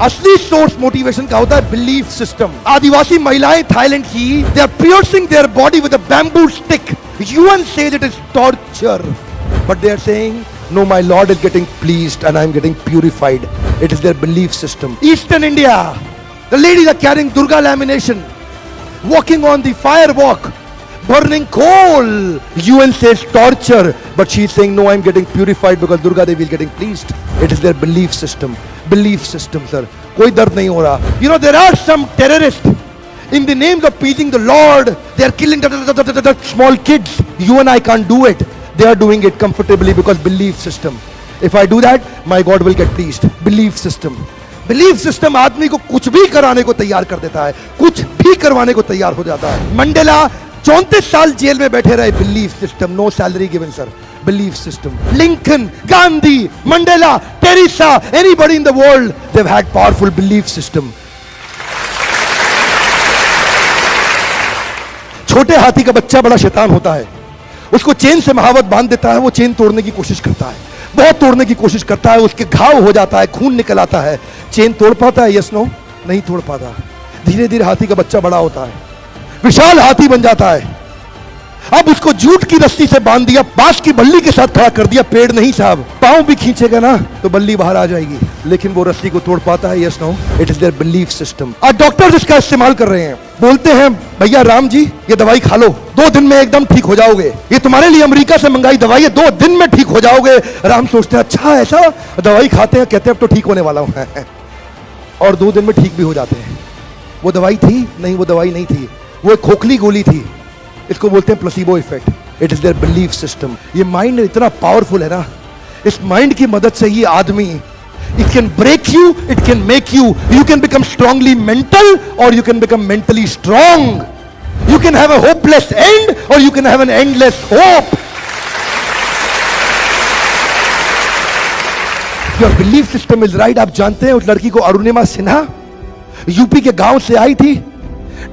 असली source motivation का होता है बिलीफ सिस्टम। आदिवासी महिलाएं थाईलैंड की, they are piercing their body with a bamboo stick. UN says it is torture, but they are saying no, my Lord is getting pleased and I am getting purified. It is their belief system. Eastern India, the ladies are carrying Durga lamination, walking on the fire walk, burning coal. UN says torture, but she is saying no, I am getting purified because Durga Devi is getting pleased. It is their belief system. Belief system, sir. कोई दर्द नहीं हो रहा. You know, there are some terrorists in the names of pleasing the Lord. They are killing small kids. You and I can't do it. They are doing it comfortably because belief system. If I do that, my God will get pleased. Belief system. Belief system आदमी को कुछ भी कराने को तैयार कर देता है, कुछ भी करवाने को तैयार हो जाता है। मंडेला 34 साल जेल में बैठे रहे। Belief system, no salary given sir. Belief system. Lincoln, Gandhi, Mandela, Teresa, anybody in the world, they have had powerful belief system. छोटे हाथी का बच्चा बड़ा शैतान होता है, उसको चेन से महावत बांध देता है, वो चेन तोड़ने की कोशिश करता है, बहुत तोड़ने की कोशिश करता है, उसके घाव हो जाता है, खून निकल आता है। चेन तोड़ पाता है? यस नो, नहीं तोड़ पाता। धीरे धीरे हाथी का बच्चा बड़ा होता है, विशाल हाथी बन जाता है। अब उसको जूट की रस्सी से बांध दिया, बांस की बल्ली के साथ खड़ा कर दिया। पेड़ नहीं साहब, पांव भी खींचेगा ना तो बल्ली बाहर आ जाएगी, लेकिन वो रस्सी को तोड़ पाता है? Yes no, it is their belief system. आज डॉक्टर्स इसका इस्तेमाल कर रहे हैं, बोलते हैं भैया राम जी ये दवाई खा लो, 2 दिन में एकदम ठीक हो जाओगे, ये तुम्हारे लिए अमेरिका से मंगाई दवाई है, 2 दिन में ठीक हो जाओगे। राम सोचते हैं अच्छा ऐसा, दवाई खाते हैं, कहते हैं अब तो ठीक होने वाला हूं और 2 दिन में ठीक भी हो जाते हैं। वो दवाई थी? नहीं, वो दवाई नहीं थी, वो एक खोखली गोली थी। इसको बोलते हैं placebo effect. It is their belief system. ये माइंड इतना पावरफुल है ना, इस माइंड की मदद से ये आदमी, it can break you, it can make you, you can become strongly mental or you can become mentally strong. You can have a hopeless end or you can have an endless hope. Your belief system is right. आप जानते हैं उस लड़की को Arunima Sinha UP के गांव से आई थी,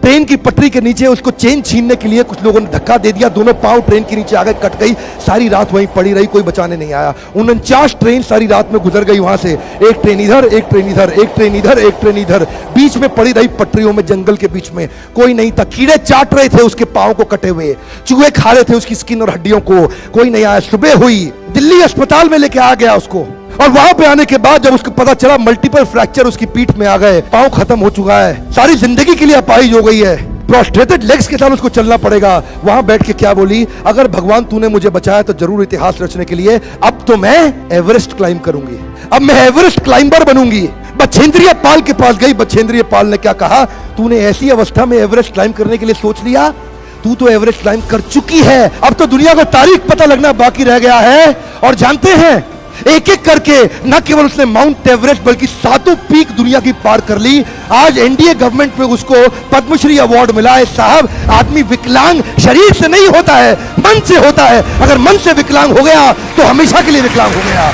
ट्रेन की पटरी के नीचे उसको चेन छीनने के लिए कुछ लोगों ने धक्का दे दिया, दोनों पांव ट्रेन के नीचे आ गए, कट गई, सारी रात वहीं पड़ी रही, कोई बचाने नहीं आया। 49 ट्रेन सारी रात में गुजर गई वहां से, एक ट्रेन इधर, एक ट्रेन इधर, एक ट्रेन इधर, एक ट्रेन इधर, बीच में पड़ी रही पटरियों में, जंगल के बीच में, कोई नहीं था। कीड़े चाट रहे थे उसके पांव को कटे हुए, चूहे खा रहे थे उसकी स्किन और हड्डियों को, कोई नहीं आया। सुबह हुई, दिल्ली अस्पताल में लेके आ गया उसको, और वहां पे आने के बाद जब उसको पता चला मल्टीपल फ्रैक्चर उसकी पीठ में आ गए, पांव खत्म हो चुका है, सारी जिंदगी के लिए अपाहिज हो गई है, प्रोस्ट्रेटेड लेग्स के साथ उसको चलना पड़ेगा। वहां बैठ के क्या बोली? अगर भगवान तूने मुझे बचाया तो जरूर इतिहास रचने के लिए, अब तो मैं एवरेस्ट क्लाइंब करूंगी, अब मैं एवरेस्ट क्लाइंबर बनूंगी। बछेंद्रिय पाल के पास गई, बछेंद्रिय पाल ने क्या कहा? तूने ऐसी अवस्था में एवरेस्ट क्लाइंब करने के लिए सोच लिया, तू तो एवरेस्ट क्लाइंब कर चुकी है, अब तो दुनिया को तारीख पता लगना बाकी रह गया है। और जानते हैं, एक एक करके न केवल उसने माउंट एवरेस्ट बल्कि 7 पीक दुनिया की पार कर ली। आज एनडीए गवर्नमेंट में उसको पद्मश्री अवार्ड मिला है। साहब, आदमी विकलांग शरीर से नहीं होता है, मन से होता है। अगर मन से विकलांग हो गया तो हमेशा के लिए विकलांग हो गया।